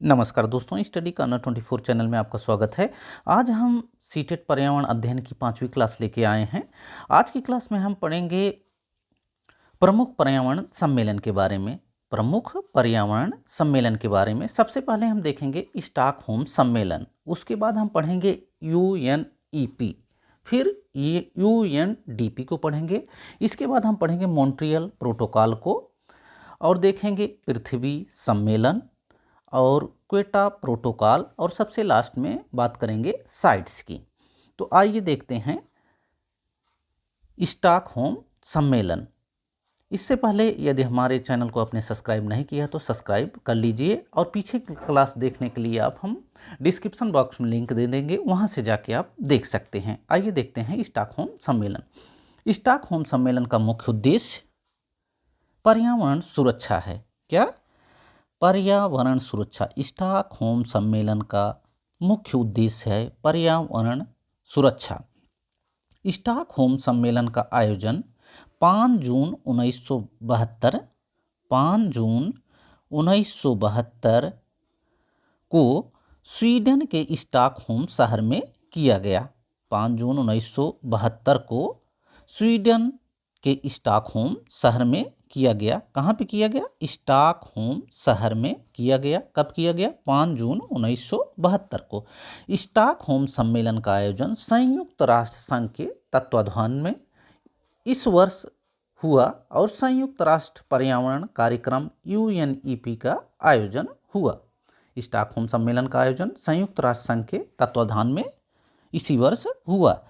नमस्कार दोस्तों, study corner 24 channel में आपका स्वागत है। आज हम सीटेट पर्यावरण अध्ययन की 5वीं क्लास लेके आए हैं। आज की क्लास में हम पढ़ेंगे प्रमुख पर्यावरण सम्मेलन के बारे में। प्रमुख पर्यावरण सम्मेलन के बारे में सबसे पहले हम देखेंगे स्टॉकहोम सम्मेलन, उसके बाद हम पढ़ेंगे यूएनईपी, फिर ये यूएनडीपी को पढ़ेंगे, इसके बाद हम पढ़ेंगे मॉन्ट्रियल प्रोटोकॉल को और देखेंगे पृथ्वी सम्मेलन और क्वेटा प्रोटोकॉल और सबसे लास्ट में बात करेंगे साइट्स की। तो आइए देखते हैं स्टॉकहोम सम्मेलन। इससे पहले यदि हमारे चैनल को आपने सब्सक्राइब नहीं किया तो सब्सक्राइब कर लीजिए और पीछे की क्लास देखने के लिए आप हम डिस्क्रिप्शन बॉक्स में लिंक दे देंगे, वहां से जाके आप देख सकते हैं। आइए देखते हैं स्टॉकहोम सम्मेलन। स्टॉकहोम सम्मेलन का मुख्य उद्देश्य पर्यावरण सुरक्षा है। क्या? पर्यावरण सुरक्षा। स्टॉकहोम सम्मेलन का मुख्य उद्देश्य है पर्यावरण सुरक्षा। स्टॉकहोम सम्मेलन का आयोजन 5 जून 1972 को स्वीडन के स्टॉकहोम शहर में किया गया। 5 जून 1972 को स्वीडन के स्टॉकहोम शहर में किया गया। कहाँ पे किया गया? स्टॉकहोम शहर में किया गया। कब किया गया? 5 जून 1972 को। स्टॉकहोम सम्मेलन का आयोजन संयुक्त राष्ट्र संघ के तत्वाधान में इस वर्ष हुआ और संयुक्त राष्ट्र पर्यावरण कार्यक्रम यूएनईपी का आयोजन हुआ। स्टॉकहोम सम्मेलन का आयोजन संयुक्त राष्ट्र संघ के तत्वाधान में इसी वर्ष हुआ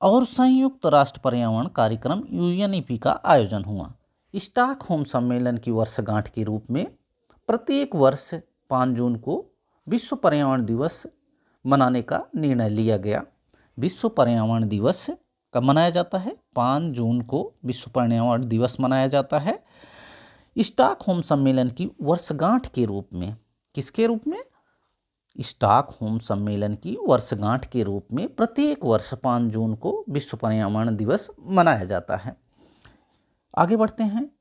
और संयुक्त राष्ट्र पर्यावरण कार्यक्रम यूएनईपी का आयोजन हुआ। स्टॉकहोम सम्मेलन की वर्षगांठ के रूप में प्रत्येक वर्ष 5 जून को विश्व पर्यावरण दिवस मनाने का निर्णय लिया गया। विश्व पर्यावरण दिवस कब मनाया जाता है? 5 जून को विश्व पर्यावरण दिवस मनाया जाता है। स्टॉकहोम सम्मेलन की वर्षगांठ के रूप में, किसके रूप में? स्टॉकहोम सम्मेलन की वर्षगांठ के रूप में प्रत्येक वर्ष 5 जून को विश्व पर्यावरण दिवस मनाया जाता है। आगे बढ़ते हैं।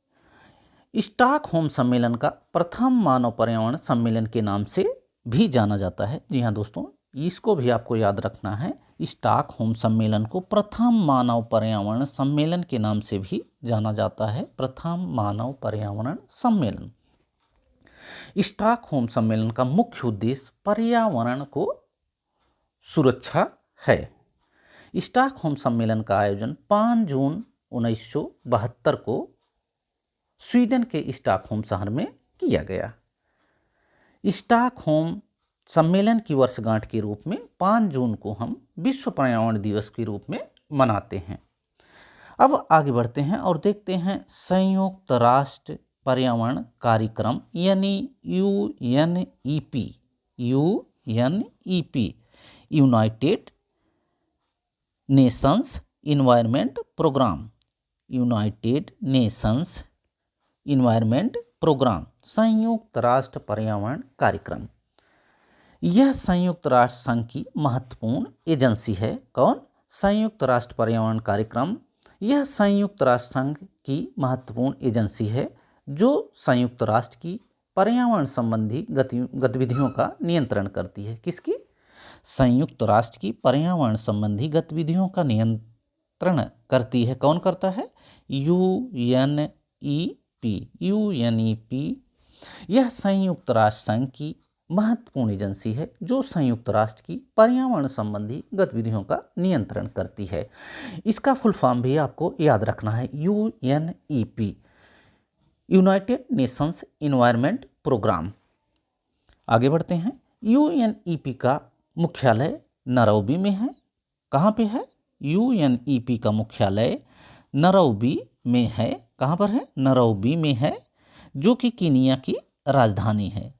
स्टॉकहोम सम्मेलन का प्रथम मानव पर्यावरण सम्मेलन के नाम से भी जाना जाता है। जी हाँ दोस्तों, इसको भी आपको याद रखना है। स्टॉकहोम सम्मेलन को प्रथम मानव पर्यावरण सम्मेलन के नाम से भी जाना जाता है। प्रथम मानव पर्यावरण सम्मेलन। स्टॉकहोम सम्मेलन का मुख्य उद्देश्य पर्यावरण को सुरक्षा है। स्टॉकहोम सम्मेलन का आयोजन 5 जून 1972 को स्वीडन के स्टॉकहोम शहर में किया गया। स्टॉकहोम सम्मेलन की वर्षगांठ के रूप में 5 जून को हम विश्व पर्यावरण दिवस के रूप में मनाते हैं। अब आगे बढ़ते हैं और देखते हैं संयुक्त राष्ट्र पर्यावरण कार्यक्रम यानी UNEP. United Nations environment programme. United Nations environment programme, संयुक्त राष्ट्र पर्यावरण कार्यक्रम। यह संयुक्त राष्ट्र संघ की महत्वपूर्ण एजेंसी है। कौन? संयुक्त राष्ट्र पर्यावरण कार्यक्रम। यह संयुक्त राष्ट्र संघ की महत्वपूर्ण एजेंसी है जो संयुक्त राष्ट्र की पर्यावरण संबंधी गतिविधियों का नियंत्रण करती है। किसकी? संयुक्त राष्ट्र की पर्यावरण संबंधी गतिविधियों का नियंत्रण करती है। कौन करता है? यूएनईपी। यह संयुक्त राष्ट्र संघ की महत्वपूर्ण एजेंसी है जो संयुक्त राष्ट्र की पर्यावरण संबंधी गतिविधियों का नियंत्रण करती है। इसका फुल फॉर्म भी आपको याद रखना है, UNEP, United Nations environment programme. आगे बढ़ते हैं। यूएनईपी का मुख्यालय नैरोबी में है। कहाँ पे है? यूएनईपी का मुख्यालय नैरोबी में है। कहाँ पर है? नैरोबी में है, जो कि कीनिया की राजधानी है।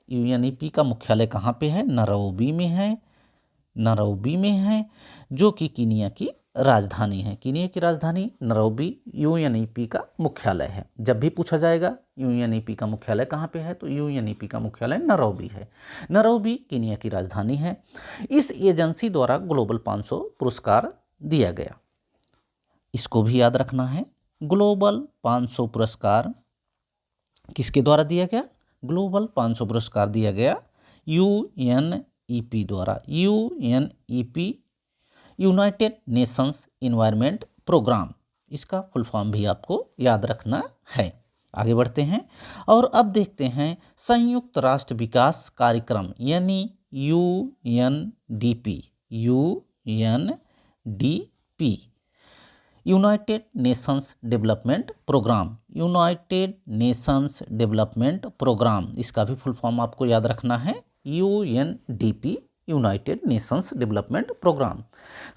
यूएनईपी का मुख्यालय कहाँ पे है? नैरोबी में है। नैरोबी में है, जो कि कीनिया की राजधानी है। कीनिया की राजधानी नैरोबी यूएनईपी का मुख्यालय है। जब भी पूछा जाएगा यूएनईपी का मुख्यालय कहाँ पे है, तो यूएनईपी का मुख्यालय नैरोबी है। नैरोबी कीनिया की राजधानी है। इस एजेंसी द्वारा ग्लोबल 500 पुरस्कार दिया गया। इसको भी याद रखना है। ग्लोबल 500 पुरस्कार किसके द्वारा दिया गया? ग्लोबल 500 पुरस्कार दिया गया यूएनईपी द्वारा। UNEP United Nations environment programme, इसका फुल फॉर्म भी आपको याद रखना है। आगे बढ़ते हैं और अब देखते हैं संयुक्त राष्ट्र विकास कार्यक्रम यानी UNDP. UNDP United Nations development programme. United Nations development programme, इसका भी फुल फॉर्म आपको याद रखना है UNDP, United Nations development programme.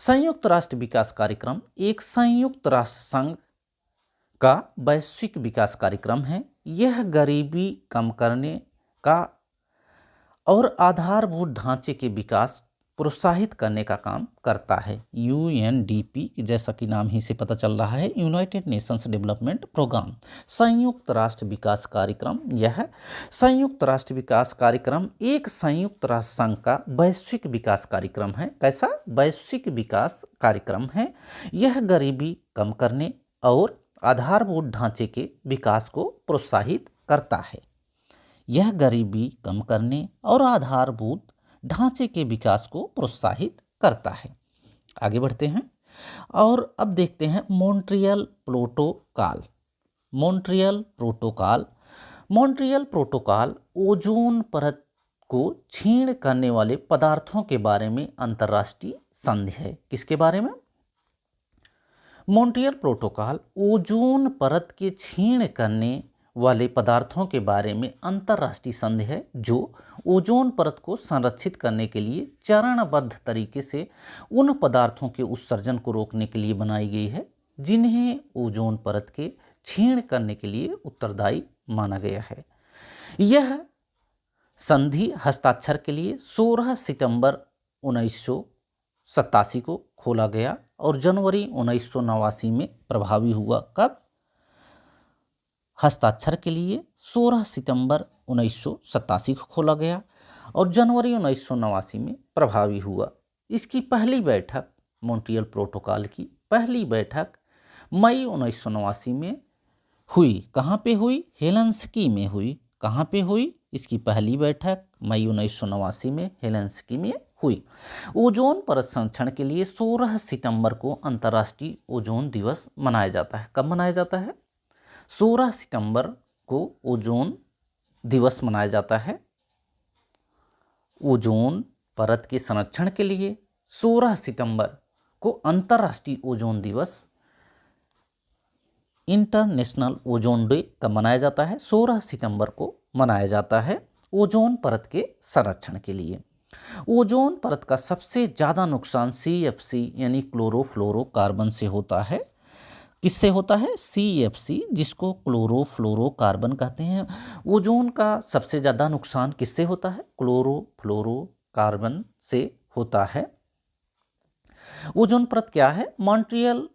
संयुक्त राष्ट्र विकास कार्यक्रम एक संयुक्त राष्ट्र संघ का वैश्विक विकास कार्यक्रम है। यह गरीबी कम करने का और आधारभूत ढांचे के विकास प्रोत्साहित करने का काम करता है। यूएनडीपी, जैसा कि नाम ही से पता चल रहा है, यूनाइटेड नेशंस डेवलपमेंट प्रोग्राम, संयुक्त राष्ट्र विकास कार्यक्रम। यह संयुक्त राष्ट्र विकास कार्यक्रम एक संयुक्त राष्ट्र संघ का वैश्विक विकास कार्यक्रम है। कैसा? वैश्विक विकास कार्यक्रम है। यह गरीबी कम करने और आधारभूत ढांचे के विकास को प्रोत्साहित करता है। यह गरीबी कम करने और आधारभूत ढांचे के विकास को प्रोत्साहित करता है। आगे बढ़ते हैं और अब देखते हैं Montreal protocol. Montreal protocol, Montreal protocol ozone परत को क्षीण करने वाले पदार्थों के बारे में अंतर्राष्ट्रीय संधि है। किसके बारे में? मॉन्ट्रियल प्रोटोकॉल ओजोन परत के क्षीण करने वाले पदार्थों के बारे में अंतर्राष्ट्रीय संधि है, जो ओजोन परत को संरक्षित करने के लिए चरणबद्ध तरीके से उन पदार्थों के उत्सर्जन को रोकने के लिए बनाई गई है जिन्हें ओजोन परत के क्षीण करने के लिए उत्तरदायी माना गया है। यह संधि हस्ताक्षर के लिए 16 सितंबर 1987 को खोला गया और जनवरी 1989 में प्रभावी हुआ। कब? हस्ताक्षर के लिए 16 सितंबर 1987 को खोला गया और जनवरी 1989 में प्रभावी हुआ। इसकी पहली बैठक, मॉन्ट्रियल प्रोटोकॉल की पहली बैठक मई 1989 में हुई। कहाँ पे हुई? हेलसिंकी में हुई। कहाँ पे हुई? इसकी पहली बैठक मई 1989 में हेलसिंकी में हुई। ओजोन परत संरक्षण के लिए 16 सितंबर को अंतर्राष्ट्रीय ओजोन दिवस मनाया जाता है। कब मनाया जाता है? 16 सितंबर को ओजोन दिवस मनाया जाता है। ओजोन परत के संरक्षण के लिए 16 सितंबर को अंतर्राष्ट्रीय ओजोन दिवस, इंटरनेशनल ओजोन डे कब मनाया जाता है? 16 सितंबर को मनाया जाता है ओजोन परत के संरक्षण के लिए। ओजोन परत का सबसे ज़्यादा नुकसान CFC यानी क्लोरोफ्लोरोकार्बन से होता है। किससे होता है? CFC, जिसको क्लोरोफ्लोरोकार्बन कहते हैं। ओजोन का सबसे ज़्यादा नुकसान किससे होता है? क्लोरोफ्लोरोकार्बन से होता है। ओजोन परत क्या है? मॉन्ट्रियल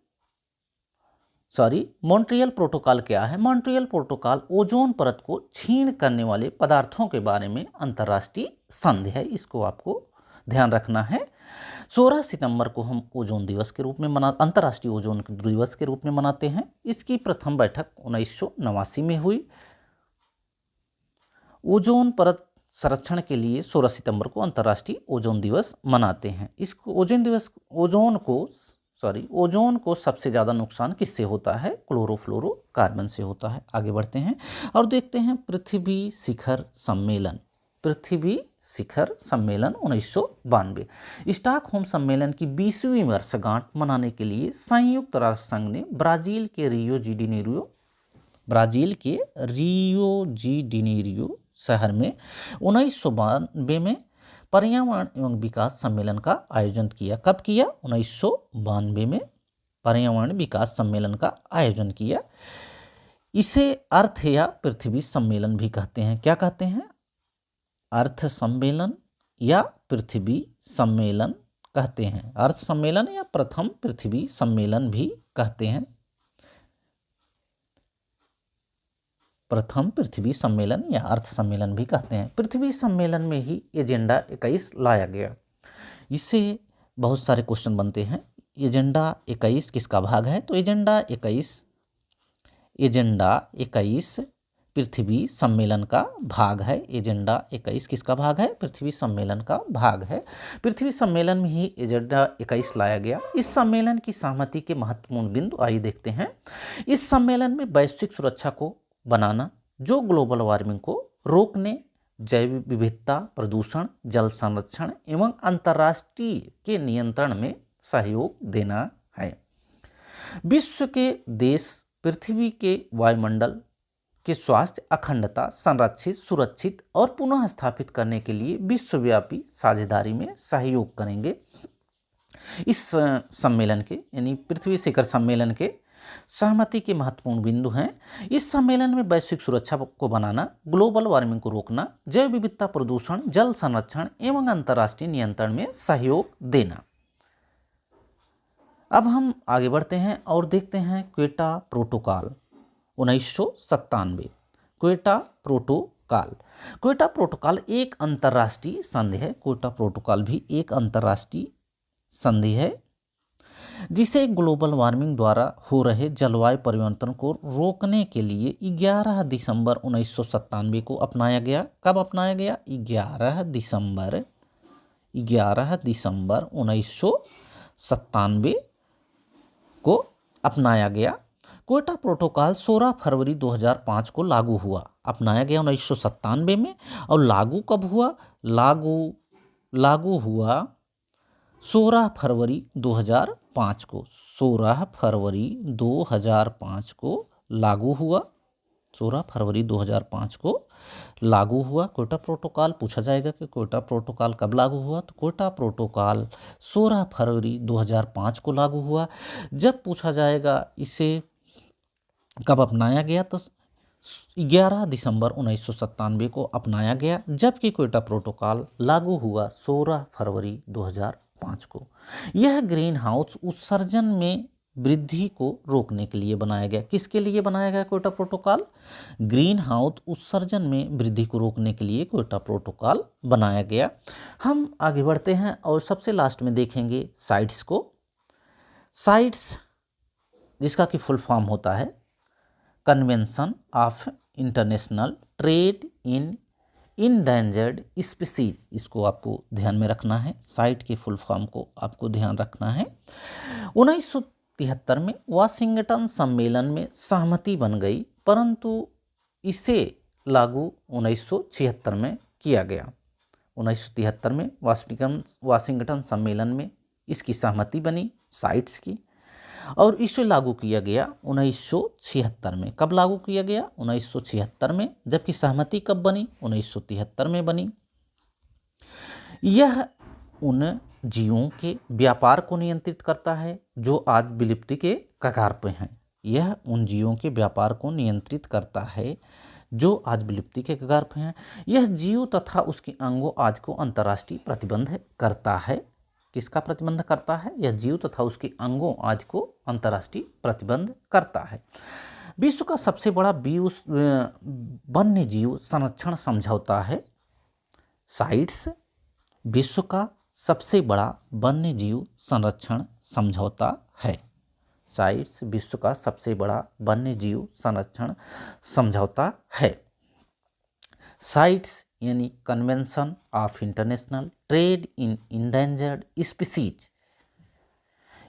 प्रोटोकॉल क्या है? मॉन्ट्रियल प्रोटोकॉल ओजोन परत को क्षीण करने वाले पदार्थों के बारे में अंतर्राष्ट्रीय संधि है। इसको आपको ध्यान रखना है। 16 सितंबर को हम ओजोन दिवस के रूप में अंतर्राष्ट्रीय ओजोन दिवस के रूप में मनाते हैं। इसकी प्रथम बैठक 1989 में हुई। ओजोन परत संरक्षण के लिए 16 सितंबर को अंतर्राष्ट्रीय ओजोन दिवस मनाते हैं। ओजोन को सबसे ज़्यादा नुकसान किससे होता है? क्लोरोफ्लोरोकार्बन से होता है। आगे बढ़ते हैं और देखते हैं पृथ्वी शिखर सम्मेलन। पृथ्वी शिखर सम्मेलन 1992। स्टॉकहोम सम्मेलन की 20वीं वर्षगांठ मनाने के लिए संयुक्त राष्ट्र संघ ने ब्राजील के रियो जी जेनेरियो शहर में 1992 में पर्यावरण एवं विकास सम्मेलन का आयोजन किया। कब किया? 1992 में पर्यावरण विकास सम्मेलन का आयोजन किया। इसे अर्थ या पृथ्वी सम्मेलन भी कहते हैं। क्या कहते हैं? अर्थ सम्मेलन या पृथ्वी सम्मेलन कहते हैं। अर्थ सम्मेलन या प्रथम पृथ्वी सम्मेलन भी कहते हैं। प्रथम पृथ्वी सम्मेलन या अर्थ सम्मेलन भी कहते हैं। पृथ्वी सम्मेलन में ही एजेंडा 21 लाया गया। इससे बहुत सारे क्वेश्चन बनते हैं। एजेंडा 21 किसका भाग है? तो एजेंडा 21 पृथ्वी सम्मेलन का भाग है। एजेंडा 21 किसका भाग है? पृथ्वी सम्मेलन का भाग है। पृथ्वी सम्मेलन में ही एजेंडा 21 लाया गया। इस सम्मेलन की सहमति के महत्वपूर्ण बिंदु आइए देखते हैं। इस सम्मेलन में वैश्विक सुरक्षा को बनाना, जो ग्लोबल वार्मिंग को रोकने, जैव विविधता, प्रदूषण, जल संरक्षण एवं अंतर्राष्ट्रीय के नियंत्रण में सहयोग देना है। विश्व के देश पृथ्वी के वायुमंडल के स्वास्थ्य, अखंडता, संरक्षित, सुरक्षित और पुनः स्थापित करने के लिए विश्वव्यापी साझेदारी में सहयोग करेंगे। इस सम्मेलन के यानी पृथ्वी शिखर सम्मेलन के सहमति के महत्वपूर्ण बिंदु हैं। इस सम्मेलन में वैश्विक सुरक्षा को बनाना, ग्लोबल वार्मिंग को रोकना, जैव विविधता, प्रदूषण, जल संरक्षण एवं अंतर्राष्ट्रीय नियंत्रण में सहयोग देना। अब हम आगे बढ़ते हैं और देखते हैं Quetta protocol 1997। Quetta protocol. Quetta protocol एक अंतर्राष्ट्रीय संधि है। क्वेटा प्रोटोकॉल भी एक अंतर्राष्ट्रीय संधि है जिसे ग्लोबल वार्मिंग द्वारा हो रहे जलवायु परिवर्तन को रोकने के लिए 11 दिसंबर 1997 को अपनाया गया। कब अपनाया गया? 11 दिसंबर 1997 को अपनाया गया। क्वेटा प्रोटोकॉल 16 फरवरी 2005 को लागू हुआ। अपनाया गया 1997 में और लागू कब हुआ? लागू हुआ 16 फरवरी 2005 को। 16 फरवरी 2005 को लागू हुआ। 16 फरवरी 2005 को लागू हुआ क्वेटा प्रोटोकॉल। पूछा जाएगा कि क्वेटा प्रोटोकॉल कब लागू हुआ? तो क्वेटा प्रोटोकॉल 16 फरवरी 2005 को लागू हुआ। जब पूछा जाएगा इसे कब अपनाया गया, तो 11 दिसंबर 1997 को अपनाया गया, जबकि क्वेटा प्रोटोकॉल लागू हुआ 16 फरवरी 2005 को। यह ग्रीन हाउस उत्सर्जन में वृद्धि को रोकने के लिए बनाया गया। किसके लिए बनाया गया क्वेटा प्रोटोकॉल? ग्रीन हाउस उत्सर्जन में वृद्धि को रोकने के लिए क्वेटा प्रोटोकॉल बनाया गया। हम आगे बढ़ते हैं और सबसे लास्ट में देखेंगे साइट्स को। साइट्स जिसका कि फुल फॉर्म होता है convention of international trade in endangered species. इसको आपको ध्यान में रखना है। साइट के फुल फॉर्म को आपको ध्यान रखना है। 1973 में वाशिंगटन सम्मेलन में सहमति बन गई, परंतु इसे लागू 1976 में किया गया। 1973 में वाशिंगटन सम्मेलन में इसकी सहमति बनी साइट्स की और इसे लागू किया गया 1976 में। कब लागू किया गया? 1976 में। जबकि सहमति कब बनी? 1973 में बनी। यह उन जीवों के व्यापार को नियंत्रित करता है जो आज विलुप्ति के कगार पे हैं। यह उन जीवों के व्यापार को नियंत्रित करता है जो आज विलुप्ति के कगार पे हैं। यह जीव तथा उसके अंगों आज को अंतर्राष्ट्रीय प्रतिबंध करता है। किसका प्रतिबंध करता है? यह जीव तथा उसके अंगों आज को अंतर्राष्ट्रीय प्रतिबंध करता है। विश्व का सबसे बड़ा वन्य जीव संरक्षण समझौता है साइट्स। विश्व का सबसे बड़ा वन्य जीव संरक्षण समझौता है साइट्स। विश्व का सबसे बड़ा वन्य जीव संरक्षण समझौता है साइट्स, यानी convention of international trade in endangered species.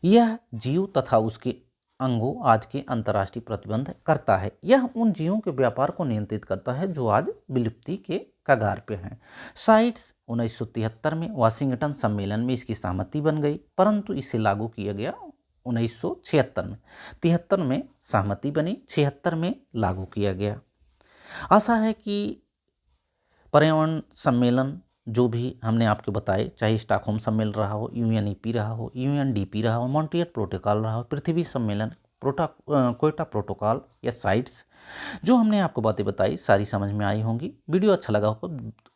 यह जीव तथा उसके अंगों आज के अंतर्राष्ट्रीय प्रतिबंध करता है। यह उन जीवों के व्यापार को नियंत्रित करता है जो आज विलुप्ति के कगार पे हैं। साइट्स 1973 में वाशिंगटन सम्मेलन में इसकी सहमति बन गई, परंतु इसे लागू किया गया 1976 में। 73 में सहमति बनी, 76 में लागू किया गया। आशा है कि पर्यावरण सम्मेलन जो भी हमने आपको बताए, चाहे स्टॉकहोम सम्मेलन रहा हो, यूएनईपी रहा हो, यूएनडीपी रहा हो, मॉन्ट्रियल प्रोटोकॉल रहा हो, पृथ्वी सम्मेलन, क्वेटा प्रोटोकॉल या साइट्स, जो हमने आपको बातें बताई सारी समझ में आई होंगी। वीडियो अच्छा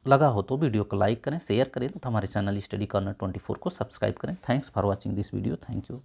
लगा हो तो वीडियो को लाइक करें, शेयर करें तथा हमारे चैनल स्टडी कॉर्नर 24 को सब्सक्राइब करें। Thanks for watching this video. Thank you.